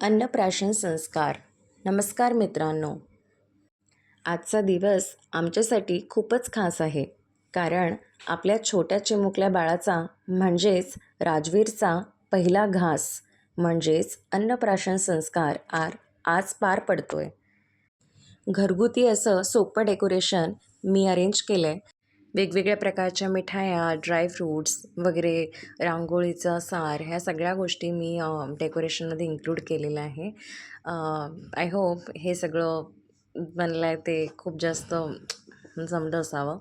अन्नप्राशन संस्कार. नमस्कार मित्रांनो. आजचा दिवस आमच्यासाठी खूपच खास आहे. कारण आपल्या छोट्या चिमुकल्या बाळाचा म्हणजेच राजवीरचा पहिला घास म्हणजेच अन्नप्राशन संस्कार आज पार पडतोय. घरगुती असं सोपं डेकोरेशन मी अरेंज केलं आहे. वेगवेगळ्या प्रकारच्या मिठाया, ड्रायफ्रूट्स वगैरे, रांगोळीचा सार ह्या सगळ्या गोष्टी मी डेकोरेशनमध्ये इन्क्लूड केलेलं आहे. आय होप हे सगळं बनलं आहे ते खूप जास्त जमलं असावं.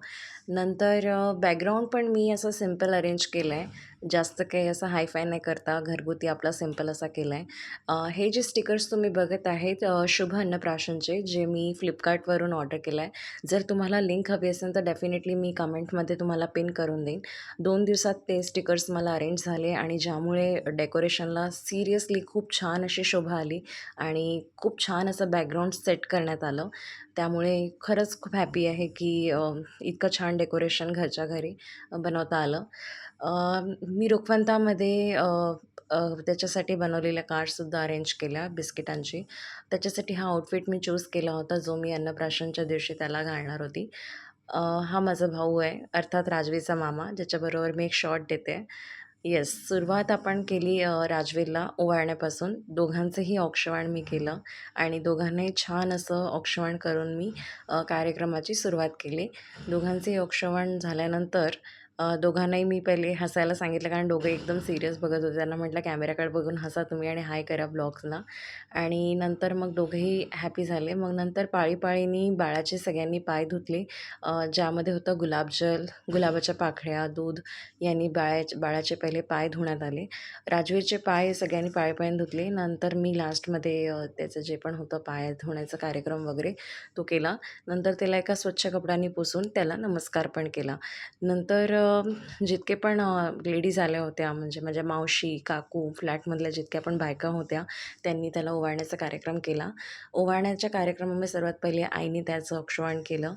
नंतर बॅकग्राऊंड पण मी असं सिम्पल अरेंज केलं आहे. जास्त काही असं हायफाय नाही करता घरगुती आपला सिम्पल असा केला आहे. हे जे स्टिकर्स तुम्ही बघत आहेत शुभ अन्नप्राशनचे जे मी फ्लिपकार्टवरून ऑर्डर केलं आहे. जर तुम्हाला लिंक हवी असेल तर डेफिनेटली मी कमेंटमध्ये तुम्हाला पिन करून देईन. 2 दिवसात ते स्टिकर्स मला अरेंज झाले आणि ज्यामुळे डेकोरेशनला सिरियसली खूप छान अशी शोभा आली आणि खूप छान असं बॅकग्राऊंड सेट करण्यात आलं. त्यामुळे खरंच खूप हॅपी आहे की इतकं छान डेकोरेशन घरच्या घरी बनवता आलं. मी रुखवंतामध्ये त्याच्यासाठी बनवलेल्या कार्डसुद्धा अरेंज केल्या बिस्किटांची. त्याच्यासाठी हा आउटफिट मी चूज केला होता जो मी अन्नप्राशनच्या दिवशी त्याला घालणार होती. हा माझा भाऊ आहे अर्थात राजवीचा मामा ज्याच्याबरोबर मी एक शॉट देते. येस, सुरुवात आपण केली राजवीरला ओवाळण्यापासून. दोघांचंही औक्षवाण मी केलं आणि दोघांनाही छान असं औक्षवाण करून मी कार्यक्रमाची सुरुवात केली. दोघांचंही औक्षवाण झाल्यानंतर दोघांनाही मी पहिले हसायला सांगितलं कारण दोघं एकदम सिरियस बघत होते. त्यांना म्हटलं कॅमेराकडे बघून हसा तुम्ही आणि हाय करा ब्लॉग्सना. आणि नंतर मग दोघंही हॅपी झाले. मग नंतर पाळीपाळीनी बाळाचे सगळ्यांनी पाय धुतले. ज्यामध्ये होतं गुलाबजल, गुलाबाच्या पाकळ्या, दूध यांनी बाळाचे पहिले पाय धुण्यात आले. राजवीरचे पाय सगळ्यांनी पाळीपाळीने धुतले. नंतर मी लास्टमध्ये त्याचं जे पण होतं पाय धुण्याचा कार्यक्रम वगैरे तो केला. नंतर त्याला एका स्वच्छ कपड्याने पुसून त्याला नमस्कार पण केला. नंतर जितके पण लेडीज आल्या होत्या म्हणजे माझ्या मावशी, काकू, फ्लॅटमधल्या जितक्या पण बायका होत्या त्यांनी त्याला ओवाळण्याचा कार्यक्रम केला. ओवाळण्याच्या कार्यक्रमामध्ये सर्वात पहिले आईने त्याचं औक्षवाण केलं.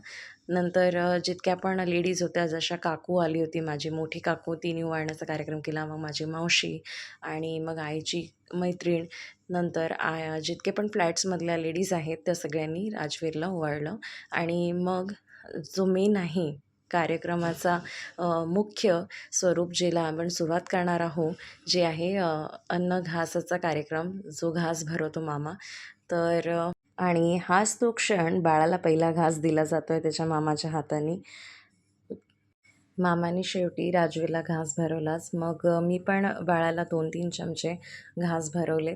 नंतर जितक्या पण लेडीज होत्या जशा काकू आली होती माझी मोठी काकू तिने ओवाळण्याचा कार्यक्रम केला. मग माझी मावशी आणि मग आईची मैत्रीण नंतर जितके पण फ्लॅट्समधल्या लेडीज आहेत त्या सगळ्यांनी राजवीरला ओवाळलं. आणि मग जो मेन आहे कार्यक्रमाचा मुख्य स्वरूप ज्याला आपण सुरुवात करणार आहोत जे आहे अन्न घासाचा कार्यक्रम जो घास भरवतो मामा. तर आणि हाच तो क्षण बाळाला पहिला घास दिला जातो आहे त्याच्या मामाच्या हाताने. मामाने शेवटी राजवीरला घास भरवलाच. मग मी पण बाळाला 2-3 चमचे घास भरवले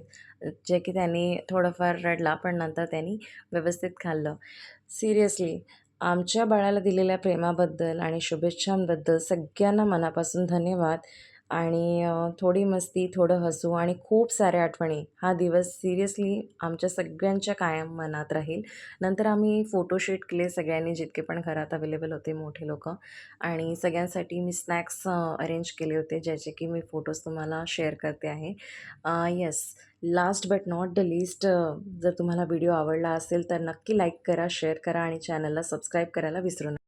जे की त्याने थोडंफार रडला पण नंतर त्यांनी व्यवस्थित खाल्लं. सिरियसली आमच्या बाळाला दिलेल्या प्रेमाबद्दल आणि शुभेच्छांबद्दल सगळ्यांना मनापासून धन्यवाद. आणि थोडी मस्ती, थोडं हसू आणि खूप साऱ्या आठवणी हा दिवस सिरियसली आमच्या सगळ्यांच्या कायम मनात राहील. नंतर आम्ही फोटोशूट केले सगळ्यांनी जितके पण घरात अवेलेबल होते मोठे लोकं. आणि सगळ्यांसाठी मी स्नॅक्स अरेंज केले होते ज्याचे की मी फोटोज तुम्हाला शेअर करते आहे. Yes, last but not the least जर तुम्हाला व्हिडिओ आवडला असेल तर नक्की लाईक करा, शेअर करा आणि चॅनलला सबस्क्राईब करायला विसरू नका.